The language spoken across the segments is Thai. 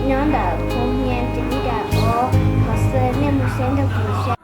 nhóm đã không nghe chỉ đã có học sinh nên một số được buổi sáng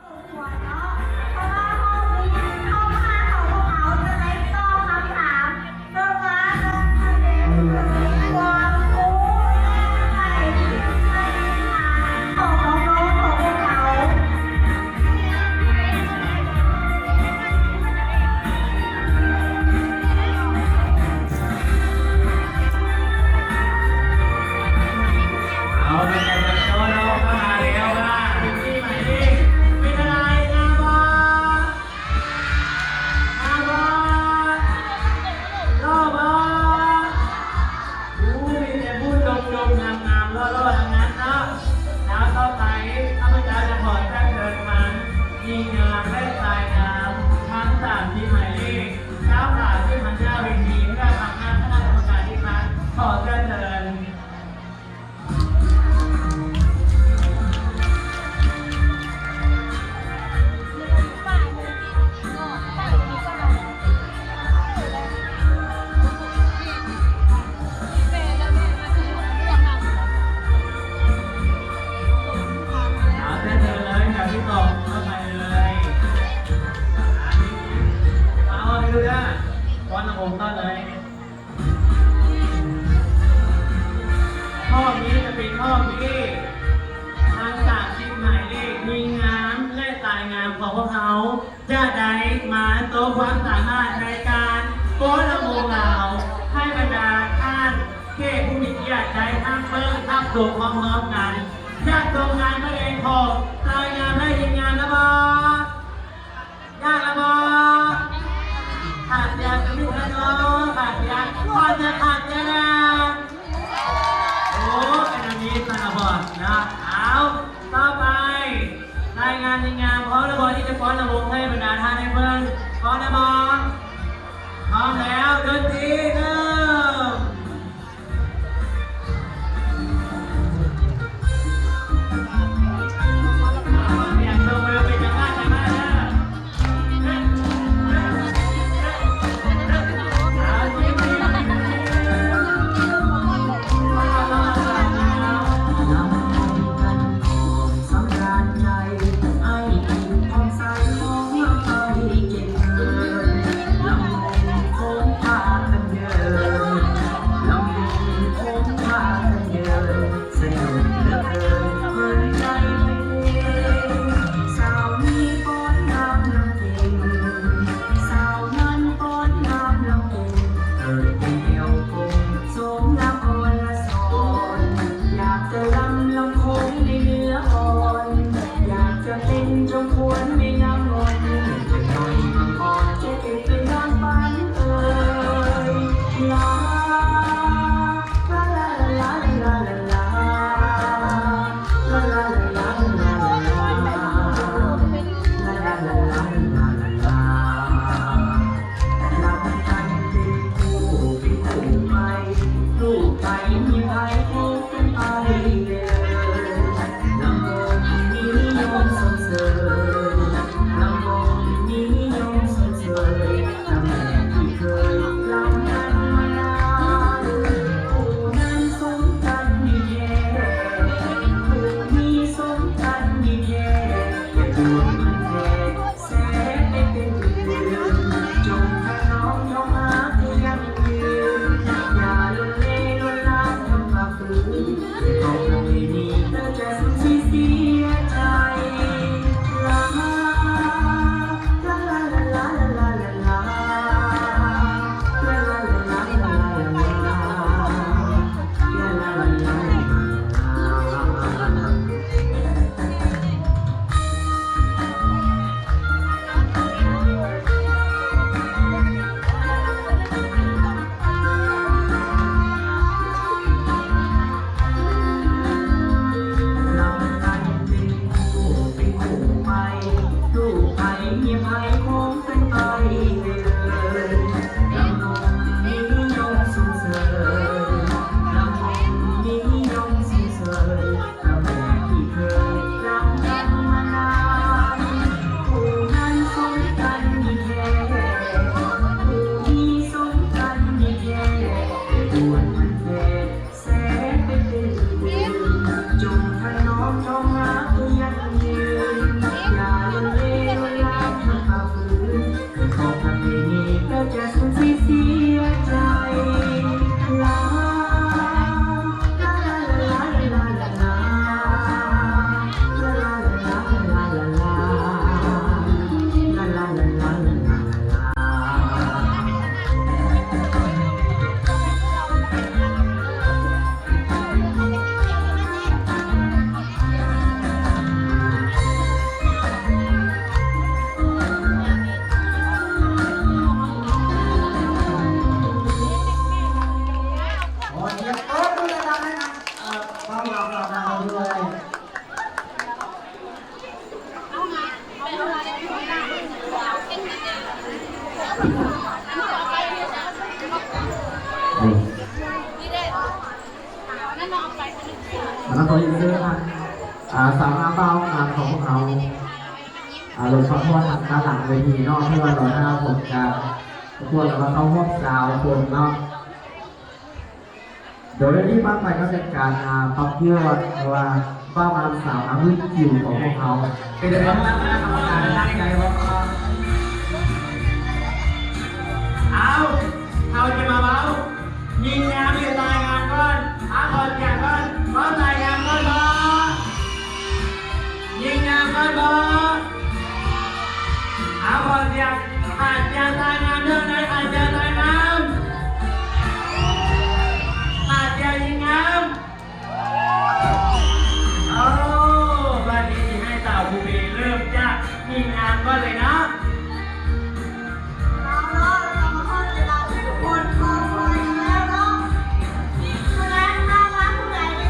ห้องนี้จะเป็นห้องที่ทางจากทีมหมายเลขมีงามและตายงามของพวกเขาจะได้มาโตความสามารถในการโก้ละโมเราให้บรรดาท่านเทพผู้มีเกียรติได้ทั้งเพิ่มทั้งสุขพร้อมๆกันญาติตรงงานไม่เองพอตายงามให้ทีมงานละบอยากละบอขาดยาจะมีขนมขาดยาพอจะขาดยาโอ้เป็นอันนี้สนบอดนะเอาต่อไปรายงานทีมงานพร้อมระบอที่จะฟ้อนระบบให้บรรดาท่านให้เพื่อนพร้อมระบอพร้อมแล้วดนตรีเริ่ม แล้วก็ยังเรื่องสาวงามเบางานของเขาลงพระพรทางหลังเวทีนอกเพื่อรอหน้าผลการพวกเราเข้าห้องสาวคนเนาะเดี๋ยวเรื่องนี้บ้างไปก็เป็นการประกวดว่าบ้างานสาวน้ำลึกจิ๋วของพวกเขาเป็นเรื่องตั้งคณะกรรมการตั้งใจว่าเอาจะมาเบายิงงานหรือตายงานก่อนก่อนอย่างก่อนก็ตายงานก่อนบอยิงงานก่อนบอก่อนอย่างอาจจะตายงานเรื่องไหนอาจจะตายงานอาจจะยิงงานบัดนี้ให้สาวภูมิเริ่มจากยิงงานก่อนเลยนะเ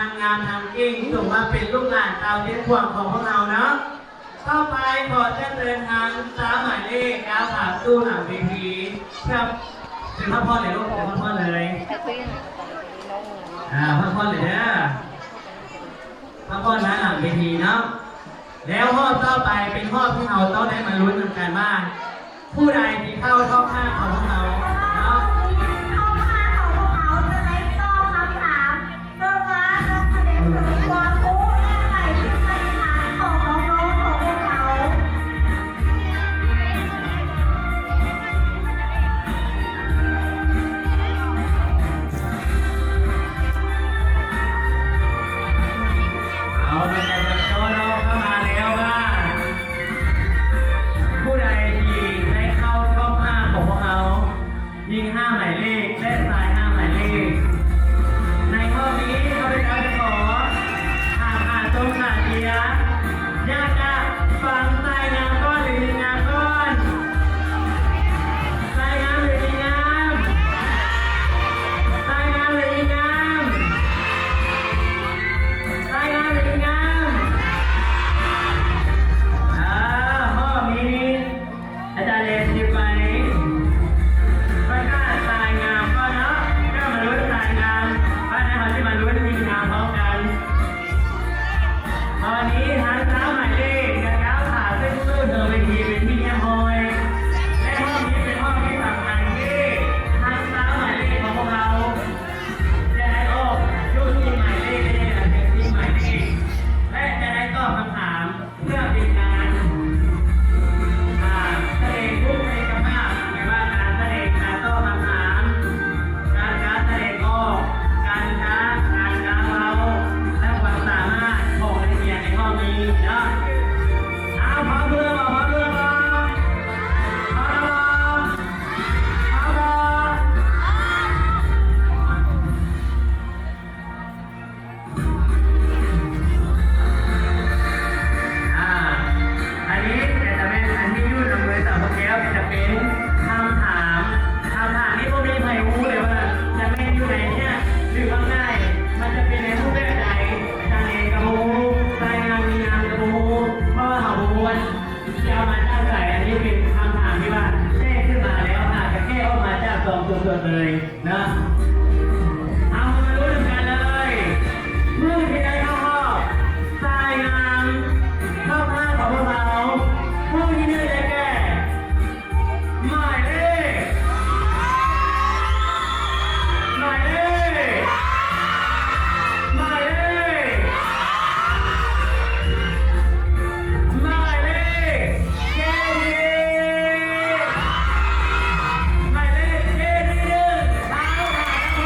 งงามทำเก่งส่งมาเป็นลูกหลานเตาเลี้ยงพวงของพวกเราเนาะต่อไปขอเชิญเดินทางสามหมายเลขก้าวผ่านตู้หลังเวทีครับเป็นพ่อเลยลูกเป็นพ่อเลยพ่อเลยเด้อพ่อนะหลังเวทีเนาะแล้วห้องต่อไปเป็นห้องที่เราต้องได้มาลุ้นกันว่าผู้ใดที่เข้าท็อป5ของพวกเราเนาะเอาไปแต่ละโต๊ะเราเข้ามาแล้วว่าผู้ใดที่ได้เข้าท็อป5ของพวกเรายิง5หมายเลขและสาย5หมายเลขในข้อนี้เขาได้จะขอหากอ่านตรงขาเดียอยากจะฟังสายงามก้อนหรือดีงามก้อนสายงามหรือดีงามสายงามหรือดีงามสายงามหรือดีงามข้อนี้อาจารย์เรียนที่ไปประกาศสายงามก็เนาะก็มาลุ้นสายงามบ้านไหนเขาที่มาลุ้นมีงามพร้อมกันตอนนี้ทั้งสามหมายเลขจะก้าวขาขึ้นสู้เดินไปทีเป็นที่แย่มอยและห้องนี้เป็นห้องที่สำคัญที่ทั้งสามหมายเลขของพวกเราจะได้ออกชุดที่หมายเลขได้หลังจากที่หมายเลขและจะได้ตอบคำถามเพื่อเป็นการแสดงผู้ในกภาพไม่ว่าการแสดงการตอบคำถามการแสดงออกการค้าการค้าเราและความสามารถของนักเรียนในห้องนี้เนาะเอาพร้อมเพื่อนมาพร้อมเพื่อนมาพร้อมอันนี้จะเป็นอันที่ยื่นลงเลยแต่พวกแก้วจะเป็นคำถามนี้พวกนี้ใครรู้เลยว่าจะเป็นอยู่ไหนเนี่ยหรือว่าง่ายมันจะเป็นในรูปแบบไหนอาจารย์เอกกระมูรายงานมีงานกระมูพ่อเขาบวนจะเอามาจากไหนอันนี้เป็นคำถามที่ว่าแก้ขึ้นมาแล้วอาจจะแก้ออกมาจากสองส่วนเลยนะเอามารู้กันเลยเมื่อที่ได้เข้ารอบรายงานเข้าห้าของพวกเราผู้ที่ได้แก่หมายเลขหมายเลขหมายเลขหมายเลขเจดีหมายเลขเจดีหนึ่งเท้าขา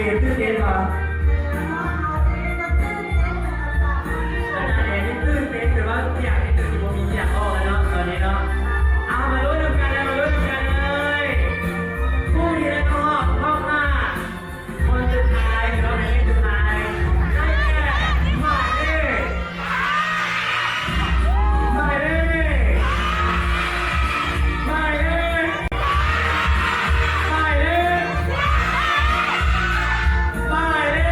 ชื่อเจนก่อนอาจารย์เอนี่ชื่อเจนหรือว่าอยากให้ตื่นที่ผมมีอยากออกแล้วเนาะตอนนี้เนาะเอามาลุ้นกันเลยมาลุ้นกันเลยผู้ที่ได้เข้ารอบหน้าคนสุดท้ายหรือว่าในเลขสุดท้ายได้แก่หมายเลขหมายเลขหมายเลขหมายเลขหมายเลข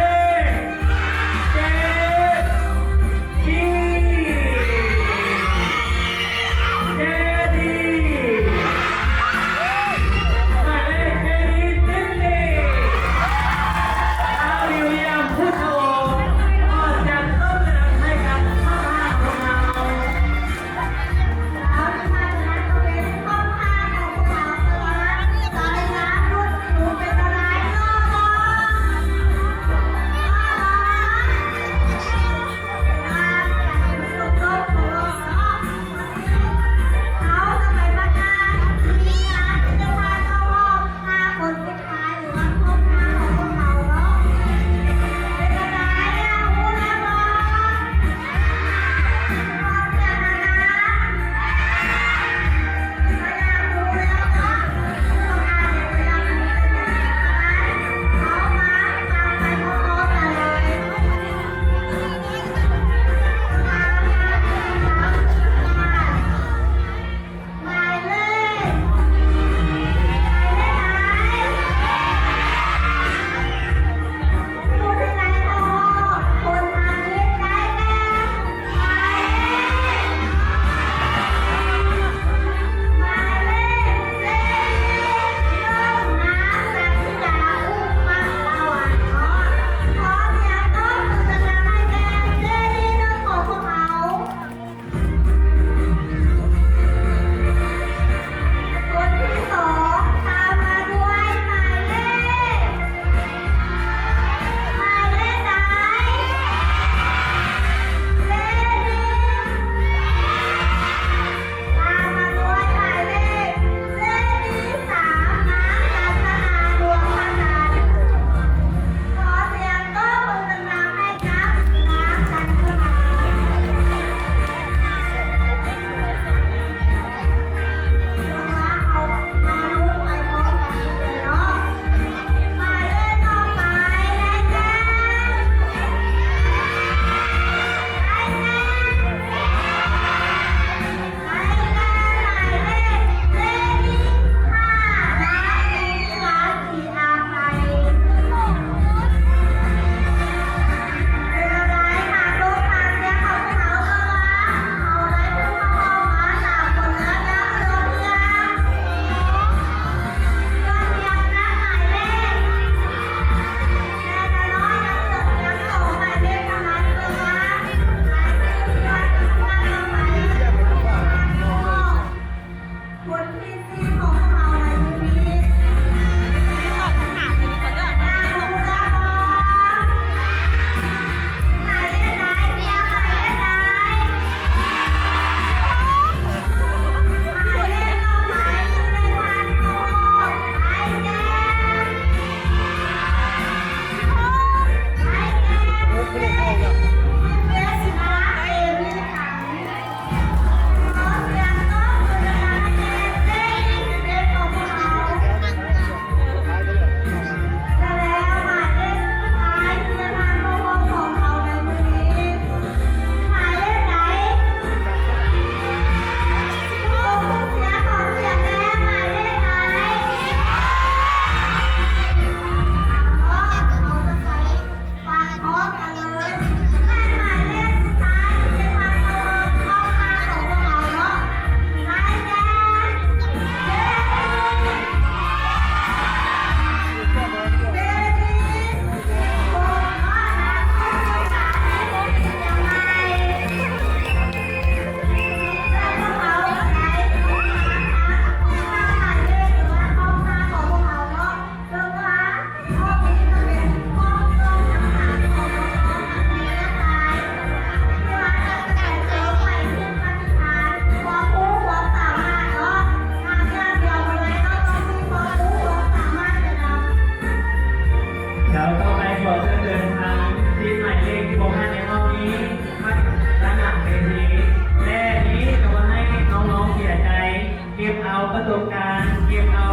ประสบการณ์เก็บเอา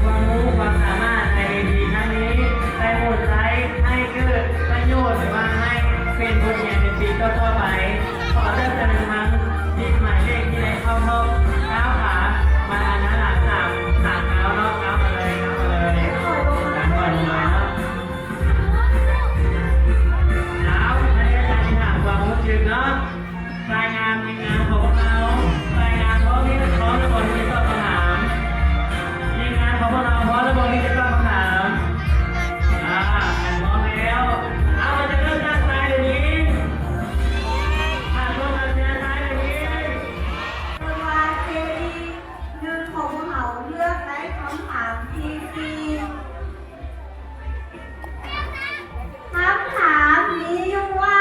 ความรู้ความสามารถในเวทีครั้งนี้ไปหมดใช้ให้เกิดประโยชน์หรือว่าให้เป็นบทเรียนในปีต่อๆไปขอเริ่มจากทั้งทีมหมายเลขที่ได้เข้ารอบก้าวขามาหน้าหลังสามก้าวรอบก้าวมาเลยก้าวมาเลยหลังก่อนเลยเนาะแล้วในการถามความรู้สึกเนาะรายงานในงานของพวกเรารายงานเพราะที่พร้อมทุกคนที่จะตอบคำถามในงานของพวกเราพร้อมทุกคนที่จะตอบคำถามกันพร้อมแล้วเอาเราจะเริ่มจากซ้ายเดี๋ยวนี้ลงมาจากซ้ายเดี๋ยวนี้ ว่าเจดีหนึ่งของเขาเลือกได้คำถามที่สี่คำถามมีอยู่ว่า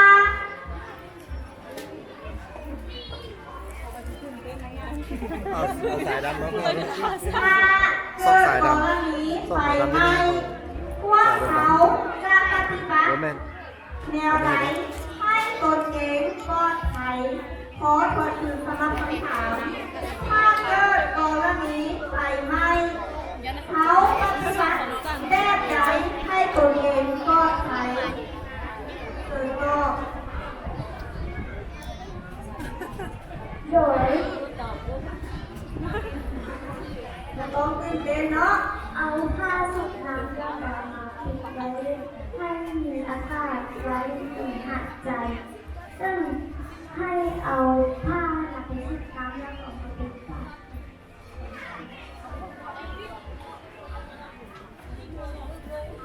เอาสายดำแล้วก็ ถ้าเกิดกรณีไฟไหม้พวกเขาจะปฏิบัติ โรแมน แนวไหนให้ตนเองปลอดภัยขอทวนถึงสำหรับคำถาม ถ้าเกิดกรณีไฟไหม้เขาปฏิบัติแบบใดให้ตนเองปลอดภัยโดยก็โดยจะต้องตื่นเต้นเนาะเอาผ้าสุกน้ำกระดาษมาปิดไว้ให้มีอากาศไว้ถึงหัดใจ ซึ่งให้เอาผ้าไปชุบน้ำแล้วก็มาปิดฝา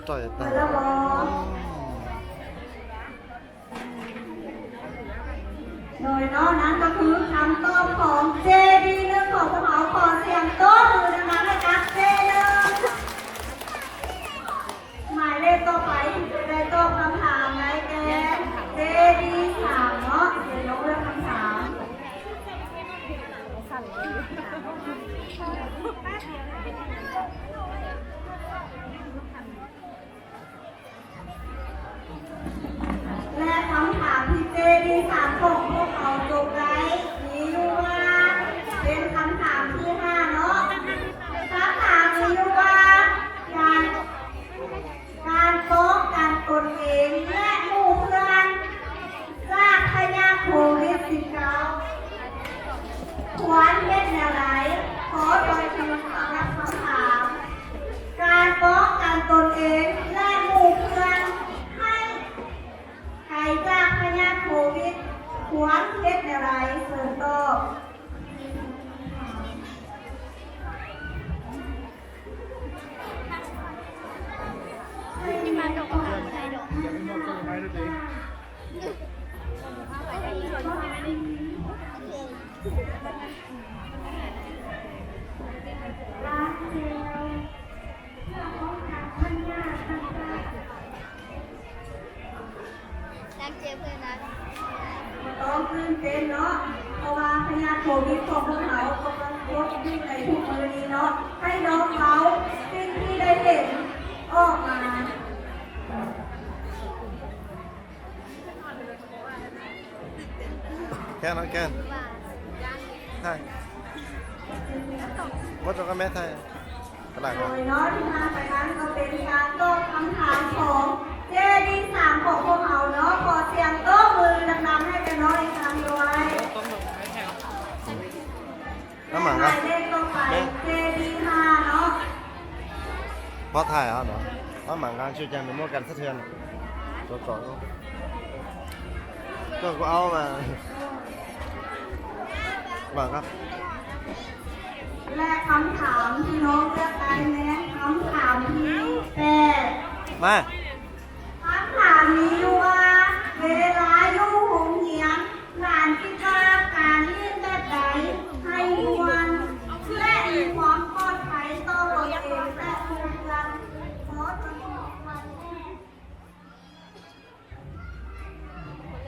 ต่อย มา ตา แล้วบอโดยเนาะนั้นก็คือคำตอบของเจดีเรื่องของพวกเขาขอเสียงโต้มือนะคะให้กับเจเดิมหมายเลขต่อไปจะได้ตอบคำถามได้แก่เจดีสามเนาะเดี๋ยวยกเรื่องคำถาม และคำถามที่เจดีสามของพวกเขาจบไว้มีอยู่ว่าเป็นคำถามที่ห้าเนาะคำถามมีอยู่ว่าการป้องกันตนเองและหมู่เพื่อนจากพยาธิโควิด -19 ควรเป็นอย่างไรขอโดยคำถาม การป้องกันตนเองและหมู่เพื่อนให้หายจากพยาธิโควิดควรเป็นอย่างไรเสริมตอบต้องตื่นเต้นเนาะเพราะว่าพยาธิโควิดของพวกเขากำลังพบอยู่ในทุกมือนี้เนาะให้น้องเขาสิ่งที่ได้เห็นออกมา แค่นั้นแค่ใช่วัดตรงกับแม่ไทยกระดาษ โดยเนาะที่มาไปนั้นก็เป็นการตอบคำถามของเจดีสามของพวกเขาเนาะขอเสียงโต้มือดังๆให้กันเนาะอีกครั้งด้วย น้ำหมัน ห ครั มา บ ยเลขต่อไปเจดีห้าเนาะ เพราะถ่ายเอาเนาะน้ำหมันการช่วยจังเป็นมั่วกันสะเทือนตัวก่อนก็เอามาหมันครับ และคำถามที่น้องเลือกได้แม้คำถามที่แปด มา คำถามนี้อยู่ว่าเวลาอยู่โรงเรียนหลานคิดว่าการเรียนแบบใดให้มวลและมีความปลอดภัยต่อตนเองและผู้อื่นขอจงบอกวันแรกแ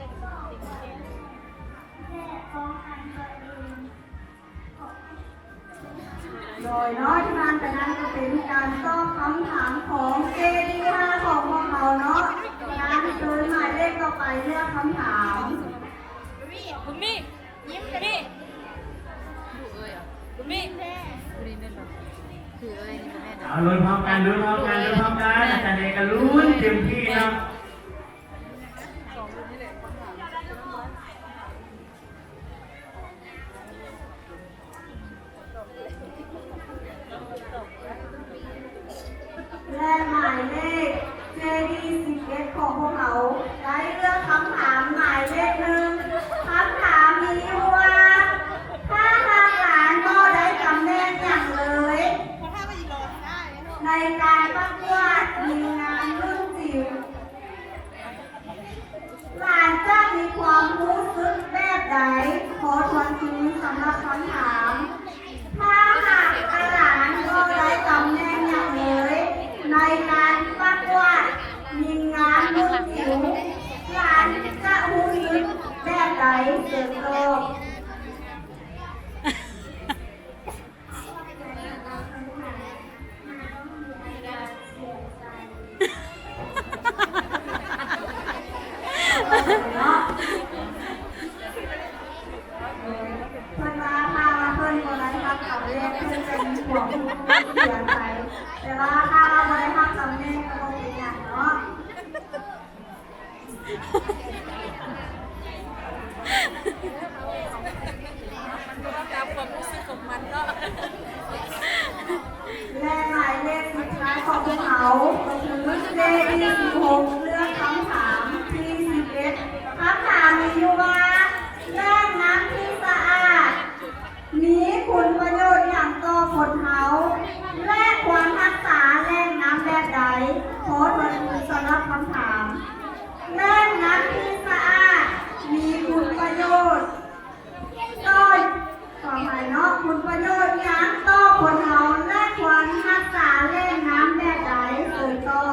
ละป้องกันตัวเองโดยน้อยที่มันแต่นั้นก็เป็นการตอบคำถามของเจดีห้าของพวกเราเนาะการเชิญหมายเลขต่อไปเลือกคำถาม คุณมี่ยิ้มเลยดิดุเอ้ยอ่ะคุณมี่ ดูพร้อมกันดูพร้อมกันอาจารย์เอกลุ้นเต็มที่เนาะ และหมายเลข JD11 ของพวกเขาได้เลือกคำถามหมายเลขหนึ่งคำถามมีอยู่ว่าถ้าทางหลานก็ได้ตำแหน่งอย่างเลย ในการประกวดมีงานรุ่นจิ๋วหลานจะมีความรู้สึกแบบใดขอทวนคืนสำหรับคำถามถ้าหากหลานก็ได้ตำแหน่งอย่างเลยในการประกวดมีงานรุ่นจิ๋วหลานจะรู้สึกแบบใดเสียงโต เพิ่นว่าถ้าเพิ่นบ่ได้รับตำแหน่งเพิ่นจะมีความเสียใจแต่ว่าถ้าเราบ่ได้รับตำแหน่งก็บ่เป็นหยังเนาะและหมายเลขสุดท้ายของพวกเขาก็คือเลขที่16เลือกคำถามที่11คำถามมีอยู่ว่าแหล่งน้ำที่สะอาดมีคุณประโยชน์อย่างต่อคนเขาและควรรักษาแหล่งน้ำแบบใดขอทวนคืนสำหรับคำถามแหล่งน้ำที่สะอาดมีคุณประโยชน์ต่อไปเนาะคุณประโยชน์อย่างต่อคนเขาและควรรักษาแหล่งน้ำแบบใดคือต่อ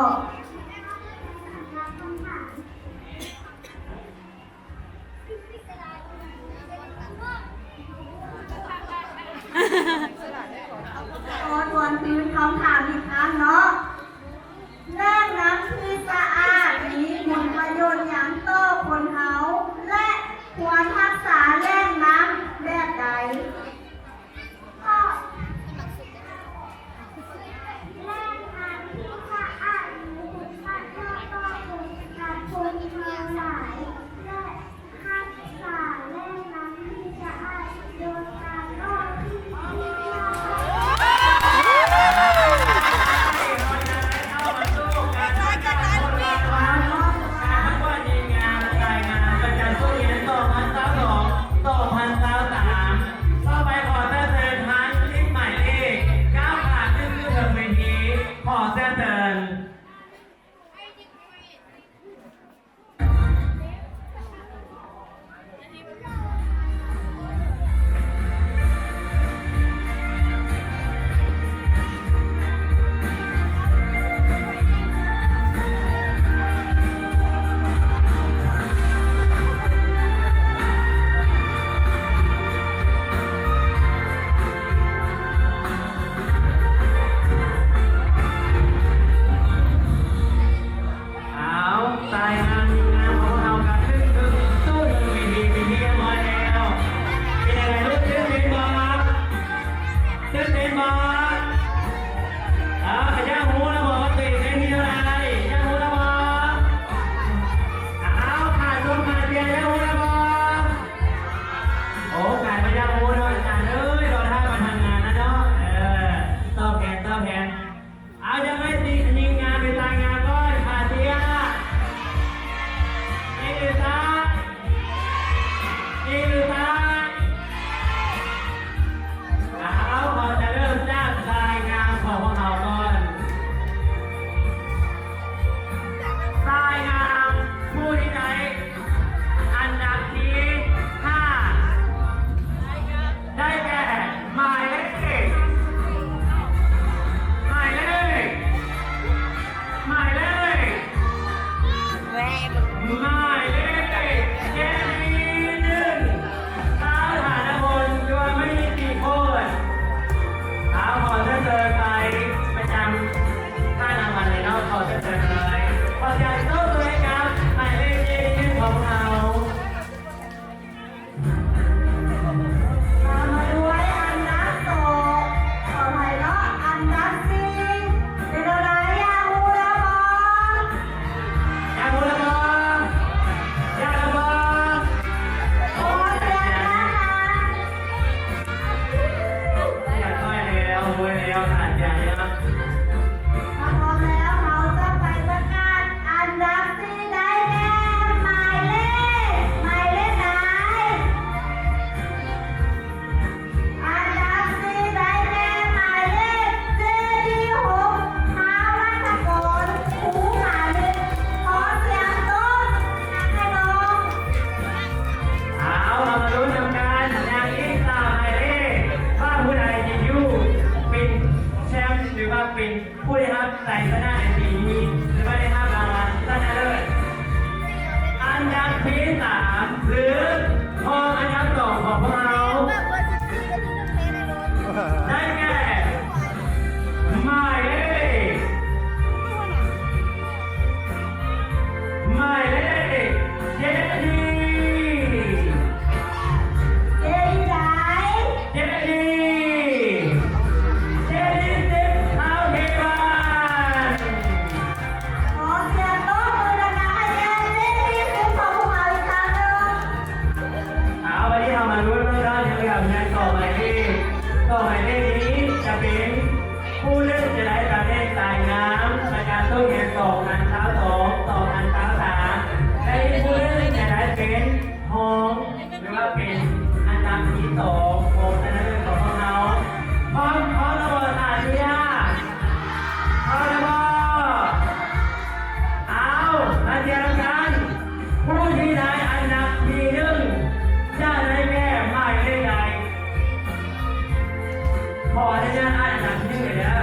ขอให้ญาติอ่านอันดับที่หนึ่งเลยนะ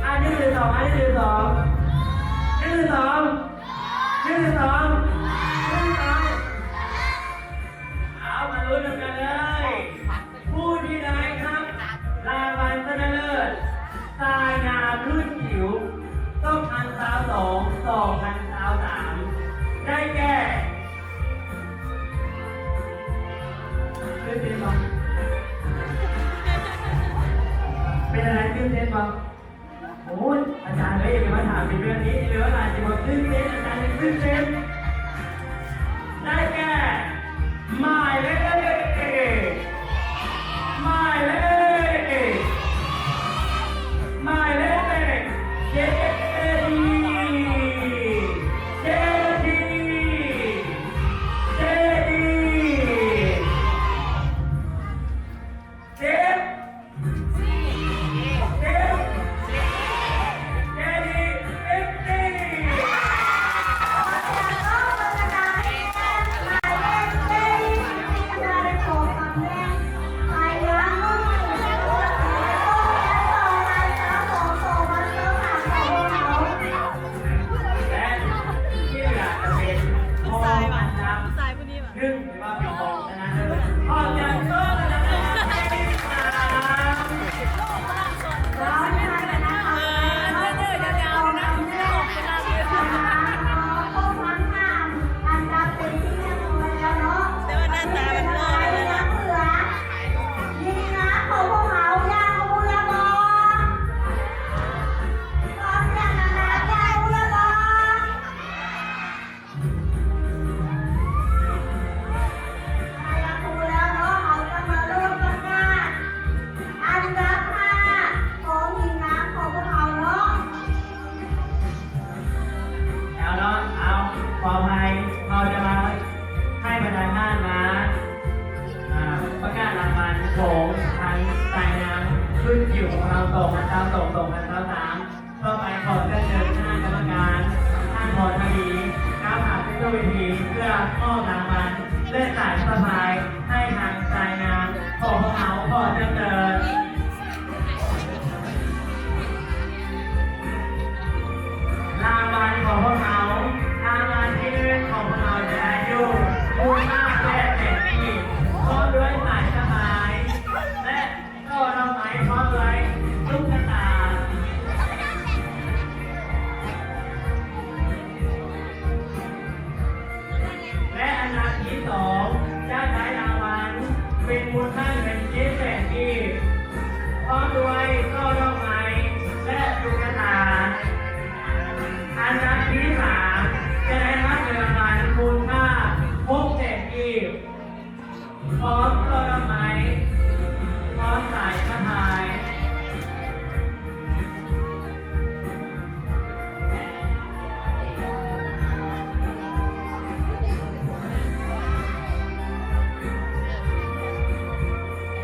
อันที่หนึ่งสองอันที่หนึ่งสองหนึ่งสองหนึ่งสองหนึ่งสองเอามาลุ้นกันเลยผู้ที่ได้ครับรางวัลชนะเลิศตายงามรุ่นจิ๋วต้องพันสาวสองพันสาวสามได้แก่เป็นบ้างเป็นอะไรตื่นเต้นบ้างโอ้ยอาจารย์เลยอย่ามาถามเป็นเรื่องนี้หรือว่าอาจจะมาตื่นเต้นอาจารย์ตื่นเต้นได้แก่หมายเลขหมายเลขหมายเลขเจดีเจดีเจดีเจซึ่งถือว่าเป็นของชนะเลิศออกจากโต๊ะชนะเลิศที่สามร้อนใจกันนะคะยาวๆนะพวกมันห้ามอันดับเป็นที่เรียบร้อยแล้วเนาะแต่ว่าหน้าตามันร้อนเลยนะเหลือยิงนะของพวกเขายางของพวกเราบอตอนอย่างนั้นนะยางของพวกเราบออันดับ5ของหญิงน้ำของพวกเราเนาะ เอาเนาะเอาขออภัยเราจะมาให้ประธานท่านมาประกาศรางวัลของทางสายน้ำขึ้นอยู่ของเราส่งพันเท้าส่งพันเท้าสามต่อไปขอเชิญท่านกรรมการท่านพรทวีก้าวผ่านขึ้นเวทีเพื่อมอบรางวัลและสายสะพายให้ทางสายน้ำของเขาขอเชิญรางวัลของพวกเขารางวัลที่หนึ่งของพวกเราจะได้อยู่มูลค่า8,000 กีบพร้อมด้วยสายสะพายและก็เราหมายพร้อมด้วยตุ๊กตาและอันดับที่สองจะได้รางวัลเป็นมูลค่าเงิน7,000 กีบพร้อมด้วยก็ดอกไม้และตุ๊กตาอันดับที่สามจะได้รับเงินรางวัลมูลค่า6,000 กีบพร้อมต้นดอกไม้พร้อมสายสะพาย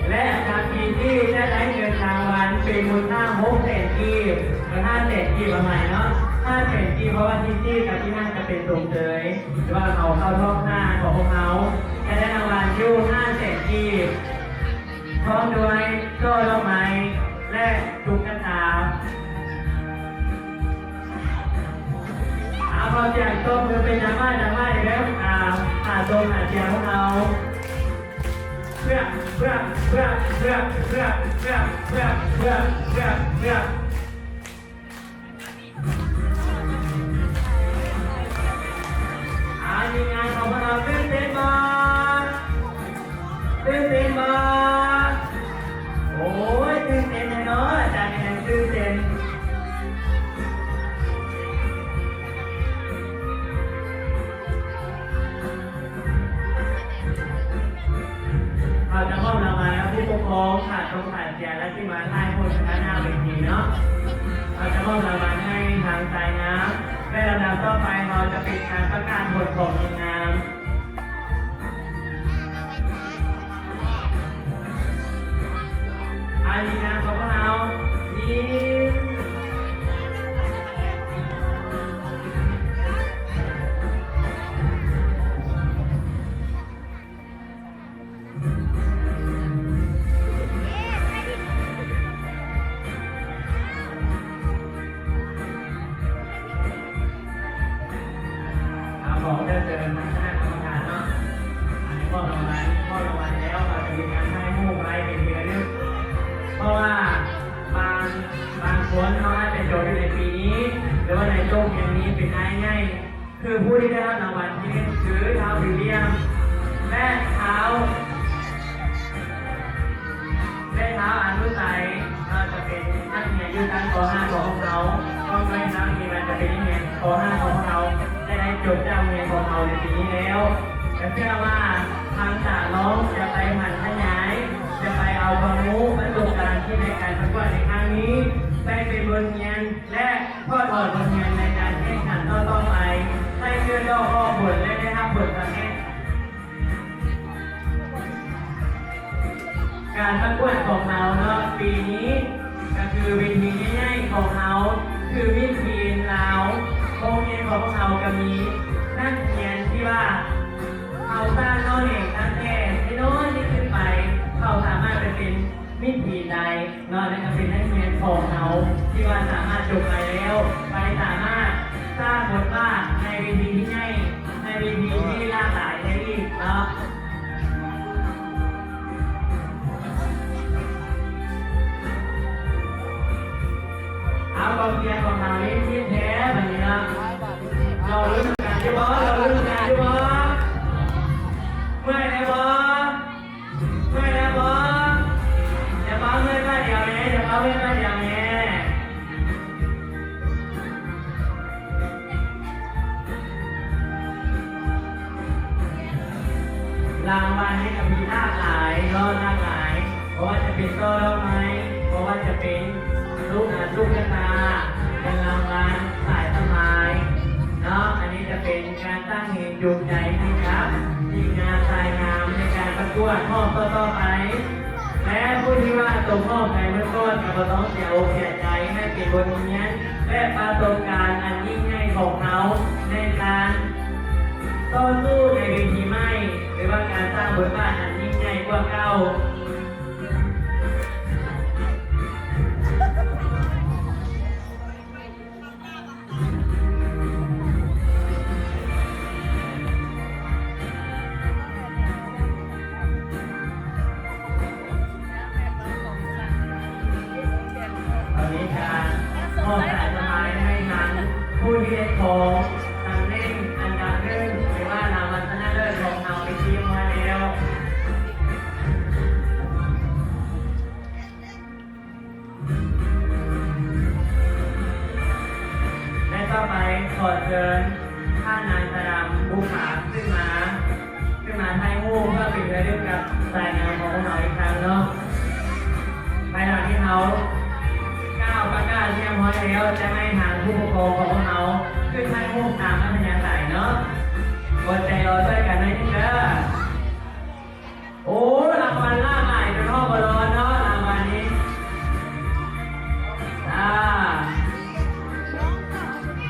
และอันดับที่จะได้เงินรางวัลเป็นมูลค่า6,000 กีบหรือ5,000 กีบประมาณเนาะ5,000 กีบเพราะว่าที่กับที่นั่นจะเป็นตรงเฉยหรือว่าเขาเข้ารอบหน้าของพวกเขาจะได้รางวัลอยู่5,000 กีบพร้อมด้วยโซ่ดอกไม้และตุ๊กตาพอจากต้มคือเป็นน้ำมันอีกแล้วตรงเสียงของเราเพื่อทีมงานของเราตื่นเต้นมาโอ้ยตื่นเต้นเลยเนาะอาจารย์ยังตื่นเต้นเราจะมอบรางวัลผู้ปกครองขาดตรงขาดเสียและที่มาให้ผู้ชนะหน้าเวทีเนาะเราจะมอบรางวัลให้ทางสายน้ำในลำดับต่อไปเราจะเป็นการประกาศผลของทีมงานทีมงานของเราทีม ของเดินทางคณะกรรมการเนาะอันนี้ก็รางวัลแล้วเราจะมีการให้หูไว้เป็นเดือนนึงเพราะว่าบางคนเขาอาจจะจบในปีนี้หรือว่าในช่วงอย่างนี้เป็นง่ายๆคือผู้ที่ได้รับรางวัลที่ถือเท้าวิลเลียมและเท้าอนุสัยเราจะเป็นนักเรียนยุคการป .5 ของเราก็ไม่นักเรียนจะเป็นนักเรียนป .5 ของเราได้จบจากโรงเรียนของเราในปีนี้แล้วแต่เชื่อว่าทางจากน้องจะไปหันขยายจะไปเอาความรู้ประสบการณ์ที่ในการประกวดในครั้งนี้ได้เป็นบทเรียนและข้อถอดบทเรียนในการแข่งขันต่อไปให้เชื่อต่อข้อบทและได้รับบทสำเร็จการประกวดของเราเนาะปีนี้ก็คือวิธีง่ายๆของเราคือวิธีเราโรงเรียนของเราก็มีนักเรียนที่ว่าเขาสร้างน้องเองตั้งแต่ที่โน้นที่ขึ้นไปเขาสามารถไปเป็นวิธีใดเนาะนั่นก็เป็นนักเรียนของเราที่ว่าสามารถจบไปแล้วไปสามารถสร้างบทบาทในวิธีที่ง่ายในวิธีที่หลากหลายได้อีกเนาะเอากองเชียร์ของเราเล่นที่แท้แบบนี้นะเราลุ้นกันที่บอเราลุ้นกันที่บอเมื่อยแล้วบอเมื่อยแล้วบออย่าบ้าเมื่อยก็เดี๋ยวนี้อย่าบ้าเมื่อยก็เดี๋ยวนี้รางวัลนี้ก็มีหลากหลายเนาะหลากหลายเพราะว่าจะเป็นต้นไม้เพราะว่าจะเป็นลูกกระตาเป็นรางวัลสายสมัยเนาะอันนี้จะเป็นการตั้งเหตุจูงใจให้ครับทีมงานสายงามในการประกวดข้อต่อไปและผู้ที่ว่าตกรอบในเมื่อต้นก็ต้องเสียอกเสียใจให้เป็นบทเรียนและประสบการณ์อันยิ่งใหญ่ของเขาในการต่อสู้ในเวทีใหม่หรือว่าการสร้างบทบาทอันยิ่งใหญ่กว่าเก่ามอบสายสมัยให้นั้นผู้ที่ได้ของตำแหน่งอันดับหนึ่งหรือว่ารางวัลชนะเลิศของเราไปทีมมาแล้วและต่อไปขอเชิญท่านนายสดำภูผาขึ้นมาให้หู้เพื่อเป็นเรื่องกับรายงานของเราอีกครั้งเนาะไปหลังที่เขาประกาศเรียบร้อยแล้วจะให้ทางผู้ปกครองของเราขึ้นให้ผู้ตามอัธยาศัยเนาะอดใจรอด้วยกันนะที่เด้อโอ้รางวัลล่าใหม่เป็นห้องบอลเนาะรางวัลนี้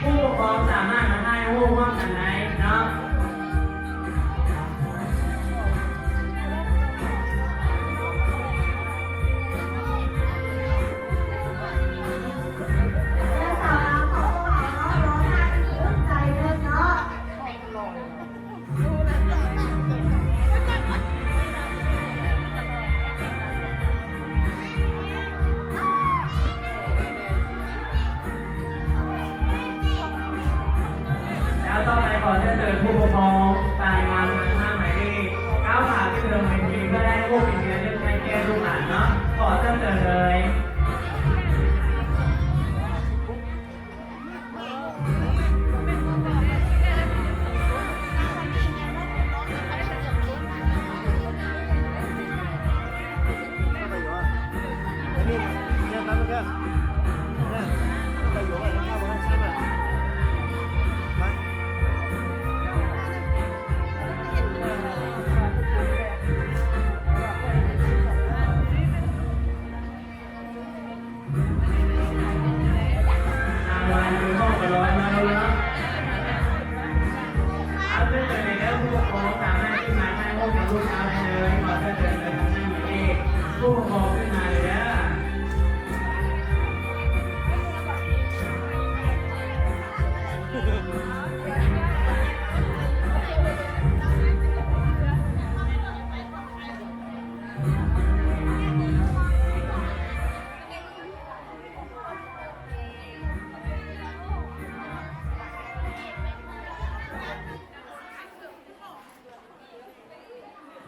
ผู้ปกครองสามารถมาให้ผู้ร่วมกันได้เนาะต่อไปขอเชิญผู้ปกครองรายงานทางหน้าหมายเลข93ที่เดิมเป็นทีเพื่อได้ผู้เป็นเดือนเรื่องในแก้ลูกหลานเนาะขอเชิญเลย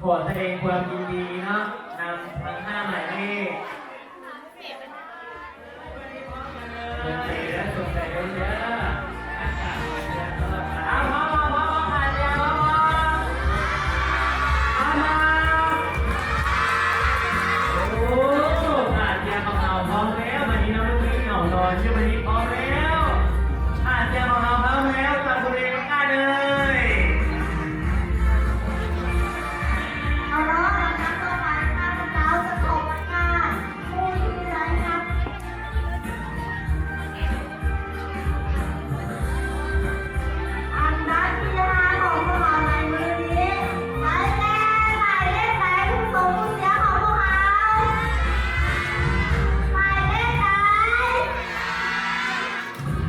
ขอแสดงความยินดีเนาะนำทั้ง5หมายเลขสนใจและสนใจเยอะๆเอาพอผ่านแล้วเอามาโอ้ผ่านแล้วของเราพร้อมแล้ววันนี้น้องลูกนี่เหงานอนชื่อวันนี้พร้อมแล้วผ่านแล้วของเราพร้อมแล้วจับตัวเองได้เลย เอาเนาะนะคะต่อไปข้าพเจ้าจะขอประกาศผู้ที่ได้รับอันดับที่5ของพวกเราในมือนี้ได้แก่หมายเลขใดผู้ทรงผู้เสียของพวกเราหมายเลขใด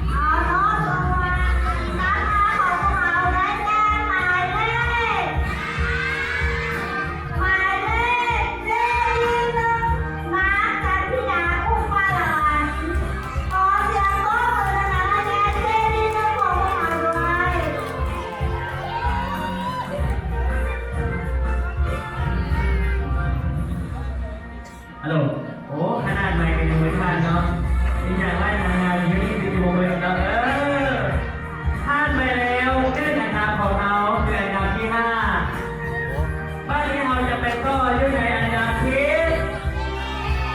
เอาเนาะต่อมาอันดับ5ของพวกเราได้แก่หมายเลข หมายเลขเจดีย์หนึ่งมากันพิยาอุปาลวันขอเสียงปรบมือดังๆให้แก่เจดีย์หนึ่งของพวกเราด้วย ฮัลโหลโอ้ขนาดใหม่เป็นยังไม่ทันเนาะนี่อยากไล่ทำงานอยู่ที่40 โมงเลยเนาะผ่านไปแล้วเส้นทางของเราคืออันดับที่5บ้านที่เราจะไปต่ออยู่ในอันดับที่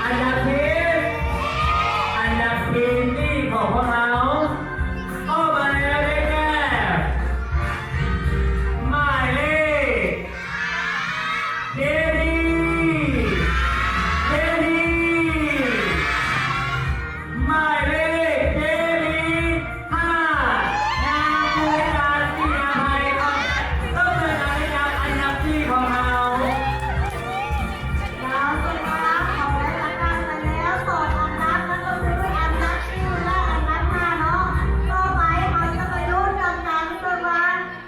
อันดับที่ของพวกเราเข้ามาแล้วได้แก่หมายเลขเจดีหมายเลขเจดี5นางภูริตาศรีอภัยครับต้องเป็นอันดับที่ของเรา แล้วสุดท้ายของรายการไปแล้วสองอันดับนั่นก็คืออันดับที่และอันดับ5เนาะต่อไปเขาจะไปรุ่นกันกันเพื่อว่า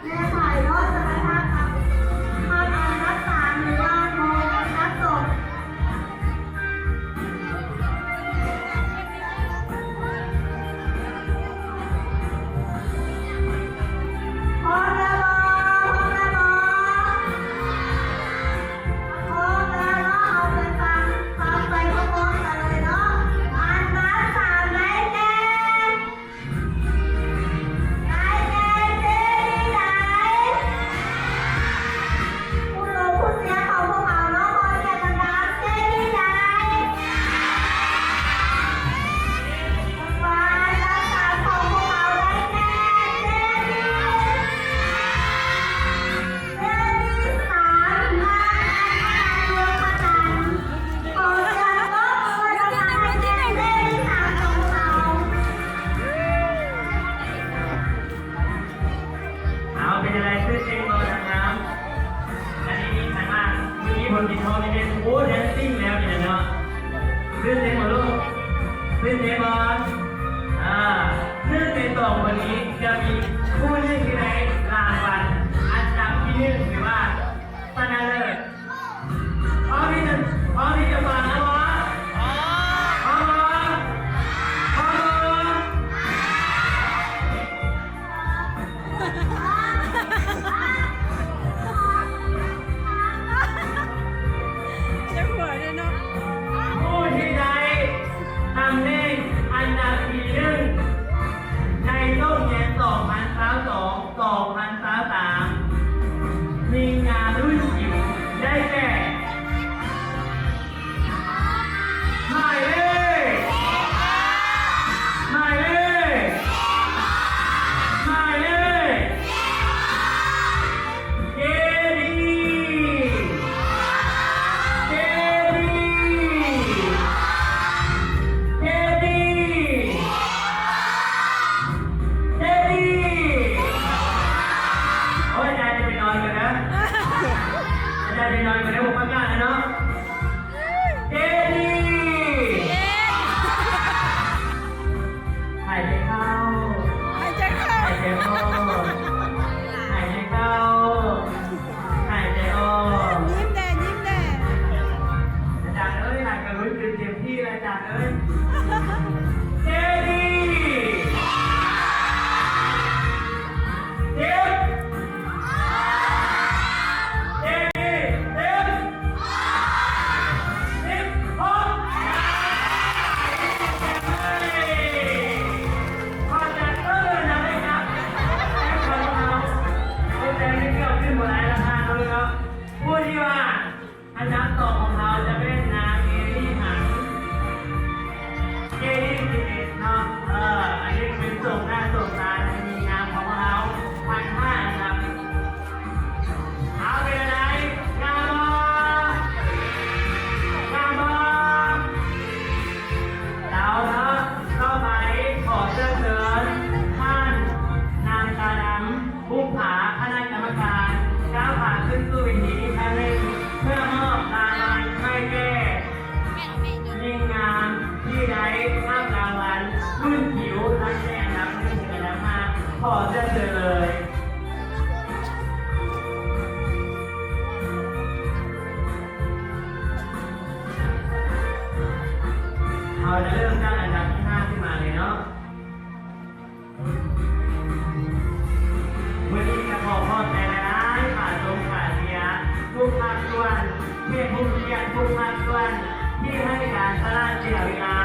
แม่ถ่ายเนาะจะไปทำกับอันดับ3หรือว่าโมอันดับ2 พร้อมแล้วเอาไปฟังไปพร้อมๆกันเลยเนาะอันดับ3ได้แก่เจดีย์ไหนผู้ลงผู้เสียของพวกเราเนาะขอเสียงดังๆเจดีย์ไหนว่าอันดับ3ของพวกเราได้แก่เจดีย์ เจดีย์3มาอันดวงพระจันทร์ขอเสียงปรบมือดังๆให้แก่เจดีย์3ของเรา เอาเป็นอะไรขึ้นเต้นบอลทางน้ำอันนี้นี่ทางล่างมีผลกินทองในเดนโอ้แดนซิ่งแล้วเนี่ยเนาะขึ้นเต้นบอลลูกขึ้นเต้นบอลซึ่งในสองวันนี้จะมีผู้เล่นที่ได้รางวัลอันดับที่1หรือว่าชนะเลิศพร้อมที่จะฟังนะวะพร้อมพร้อม จะหัวเลยเนาะ ผู้ที่ได้ตำแหน่งอันดับที่1ในต้นเรียน2022 เลยเนาะพูดที่ว่าอันดับต่อของเราจะเป็นนางเอลี่หันเอลี่11เนาะอันนี้เป็นส่งหน้าส่งตาในมีงามของเรา1,500ครับเอาเป็นอะไรงามงามเราเนาะก็ไปขอเชิญเชิญท่านนางตาดำผู้ผาคณะกรรมการก้าวผ่านขึ้นสู่เวทีอีกครั้งหนึ่งเพื่อมอบรางวัลให้แก่ยิ่งงามที่ได้รับรางวัลรุ่นผิวทั้งแก่นับหนึ่งกันแล้วมาขอเชิญเชิญเลยเอาจะเริ่มจากอันดับที่5ขึ้นมาเลยเนาะวันนี้จะขอขอบใจนะผ่านตรงผ่านเสียทุกภาคส่วนเพื่อผู้เรียนทุกภาคส่วนที่ให้การสละเสียเวลา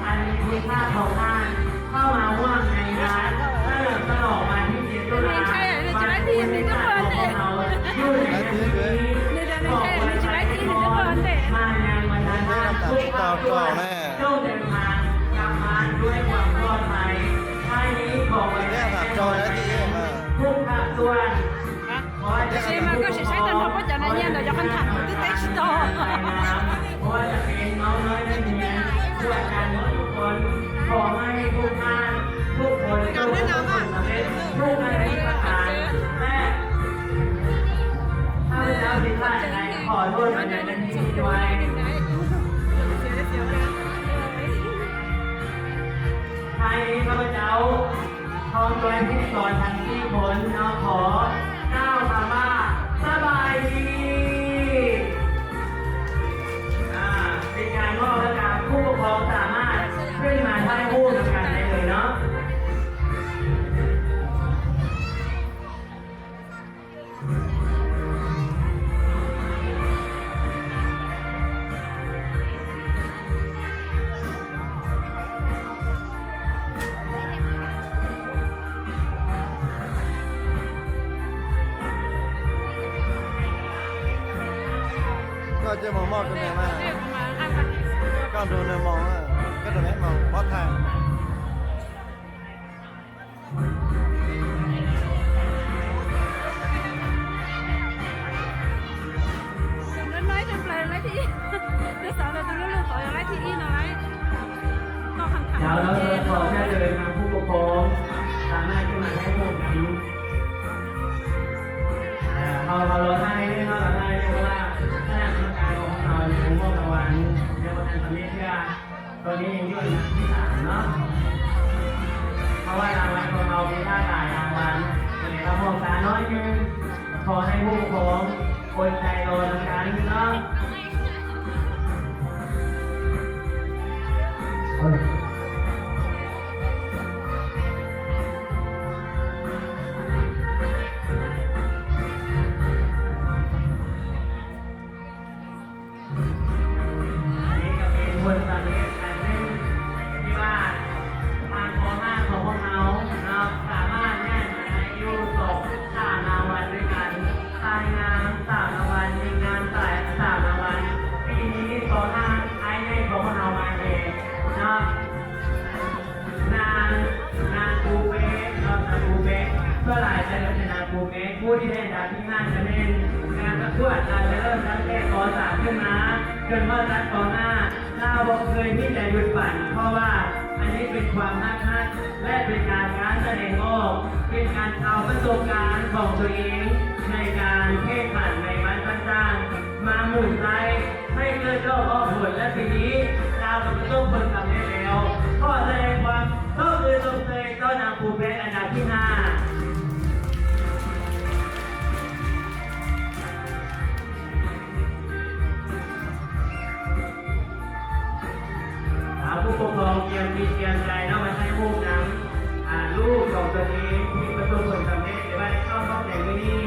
อันมีคุณค่าของงานเข้ามาร่วมในงานเฉลิมฉลองวันที่7ตุลาคมวันที่มีการของเราอยู่ในวันนี้ขอบคุณใจทุกคนมายังวันนั้นทุกภาคส่วนโชคเดินทางกลับมาด้วยความปลอดภัยท้ายนี้บอกไว้แน่ทุกภาคส่วน Siema goście, szajtan to powiedział, ale nie no, ja pan tam, ty też to. เพราะว่าจะเป็นน้องน้อยนักเรียนช่วยกันทุกคนขอให้ทุกท่านทุกคนทุกคนสำเร็จทุกในประการและถ้าพเจ้าผิดพลาดอะไรขอโทษมาในทันทีด้วยท้ายนี้ข้าพเจ้าพร้อมด้วยพิธีกรทั้ง4 คนขอก้าวคำว่าสบายดีเป็นการมอบและการผู้ปกครองสามารถขึ้นมาถ่ายรูปกันได้เลยเนาะก็จะมองมองกันไหนมาก็โดนมองก็โดนมองเพราะทาง Đến mấy trong play lấy thì Để sợ là tôi nó lưu tội lấy thì y nói Nó hành เดี๋ยว thẳng เราจะขอแค่เดินทางผู้ปกครองสามารถขึ้นมาให้พวกนี้เราให้ด้วยเราให้เพราะว่าคณะกรรมการของเราในมอบรางวัลในวันนั้นตอนนี้เพื่อตอนนี้ยังอยู่ในที่3เนาะเพราะว่ารางวัลของเรามีค่าหลายรางวัลในเรามองตาน้อยนึงขอให้ผู้ปกครองคนใจโดนกันเนาะ นี่ก็เป็นผลสำเร็จอันหนึ่งที่ว่าทางโครงหน้าของพวกเราสามารถแน่นอายุ3 รางวัลด้วยกันตายงาม3 รางวัลยิงงาม3 รางวัลปีนี้โครงหน้าไอ้ในของพวกเรามาเองนางกูเป๊ะนางกูเป๊ะเพื่อหลายจะเริ่มเป็นนางกูเป๊ะผู้ที่ได้จากที่งานจะเป็นการประกวดอาจจะเริ่มตั้งแต่ป .3 ขึ้นมาจนว่ารัดป .5 เราบอกเคยที่จะหยุดฝันเพราะว่าอันนี้เป็นความน่าคัดและเป็นการแสดงออกเป็นการเอาประสบการณ์ของตัวเองในการแข่งขันในบ้านต่างๆมาหมุนใจให้เกิดโลกออกผลและทีนี้เราจะต้องผลสำเร็จแล้วข้อแสดงความก็คือตรงเตยก็นำภูเพชรอันดับที่ 5ผู้ปกครองเตรียมดีเตรียมใจแล้วมาให้ลูกนั้นลูกของตัวเองที่ประสบผลสำเร็จหรือว่าเข้าห้องแต่งนี้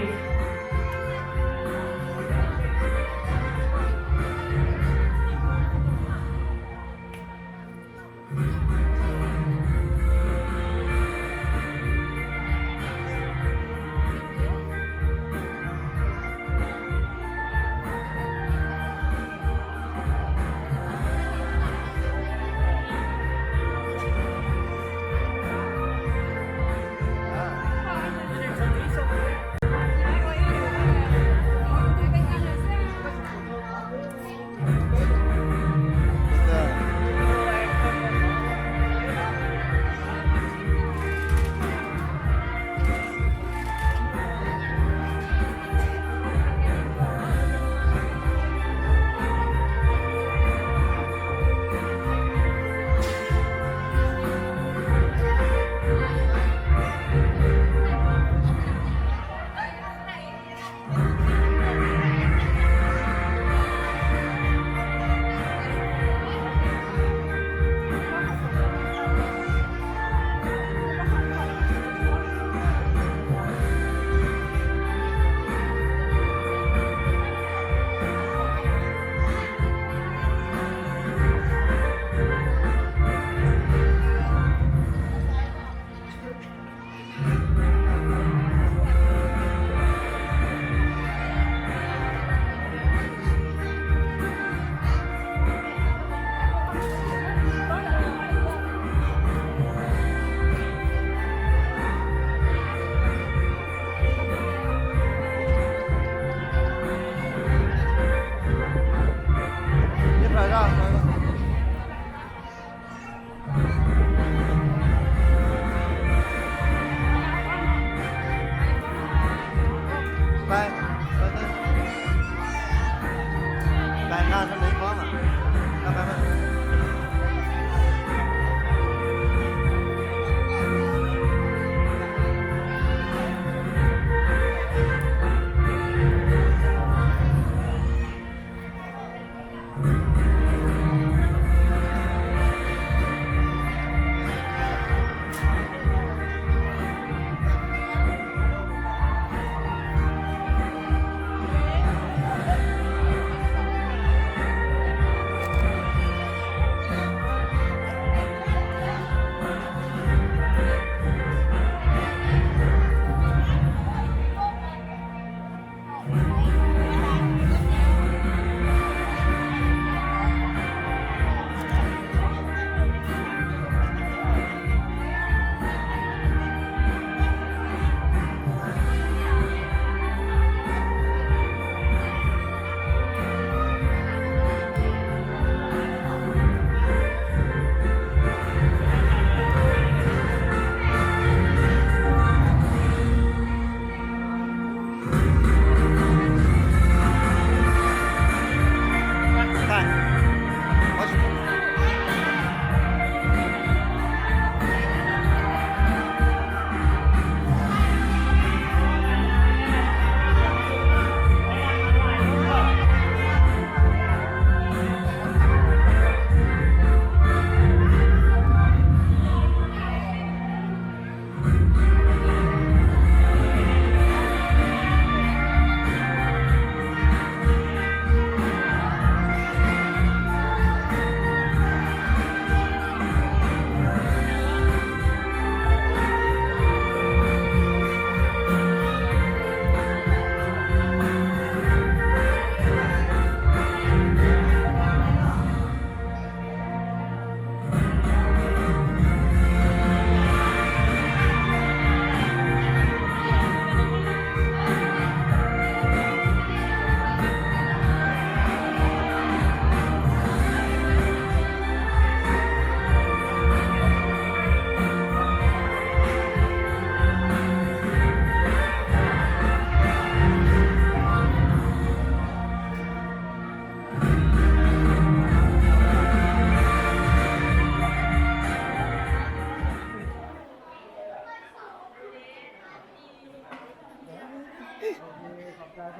ฟัง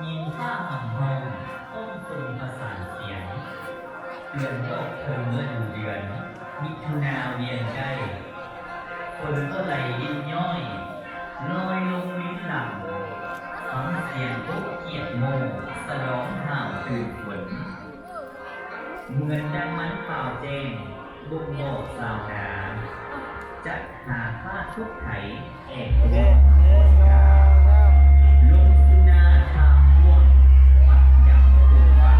ยินฟ้าห่ำห้องอ้อมทรงประสานเสียงเดือนโลกเธอเมื่อดูเดือน มิถุนาเวียนใกล้คนก็ไหลลิ้นย่อยลอยลงลิ้นหลังฟังเสียงทุกเกียรติโมสลองห่าวตื่นฝนเหมือนดังมันเปล่าเจงบุกโมกสาวนาจัดหาผ้าชุดไถเอก โอเค ลงสุนาทางพ่วงมัดยำปูปลา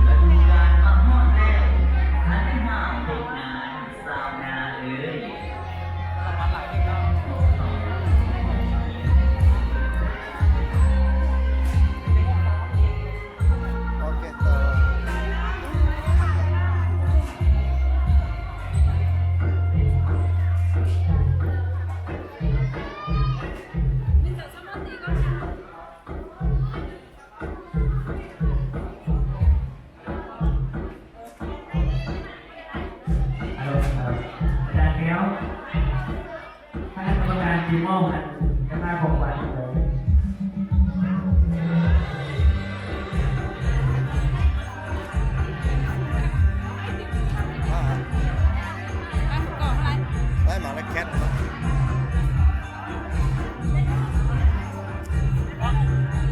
ฤดูกาลมาฮอดแล้วหันหน้าเด็กนานสาวนาเอ้ย โอเคต่อ ฮัลโหลครับอาจารย์เนี้ยวถ้ากรรมการทีมมองกันก็น่าคงวันเลย ได้หมาและแคท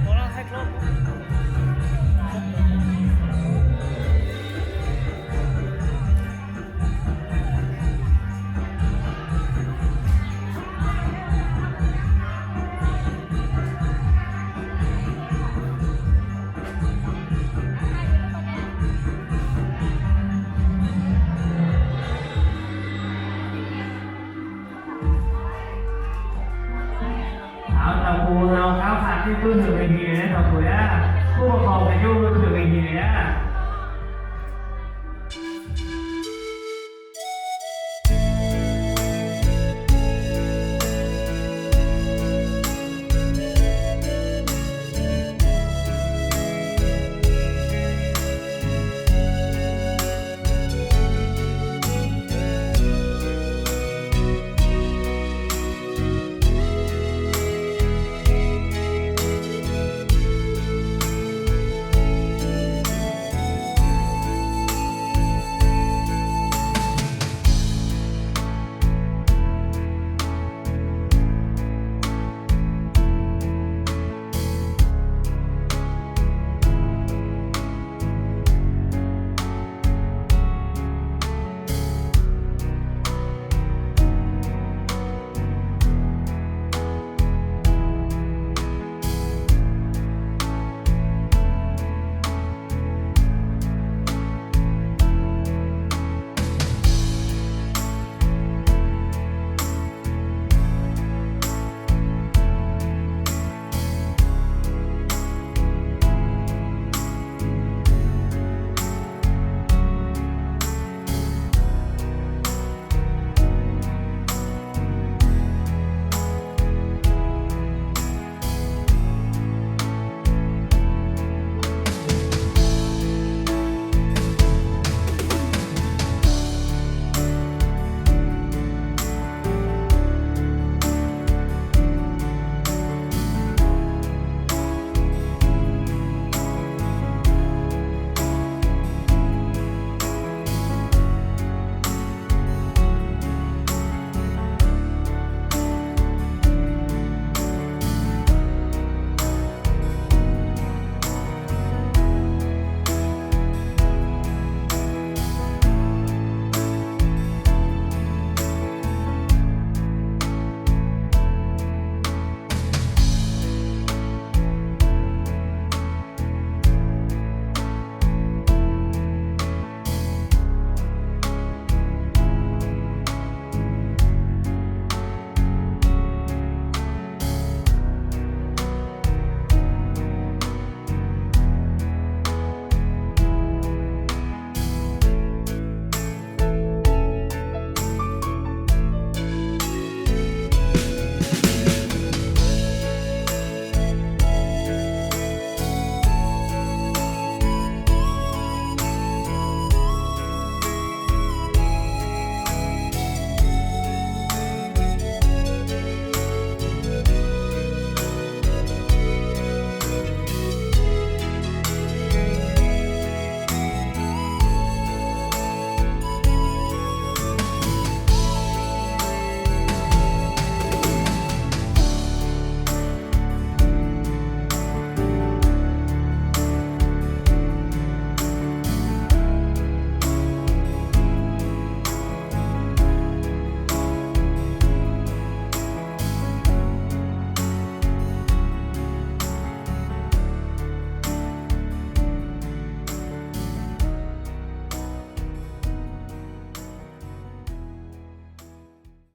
ตัวนั้นให้ครบ เอาตะปูเราเข้าผ่านที่ตู้ถึงเวทีเลยนะตะปูนะผู้ปกครองไปยุ่งถึงเวทีเลยนะ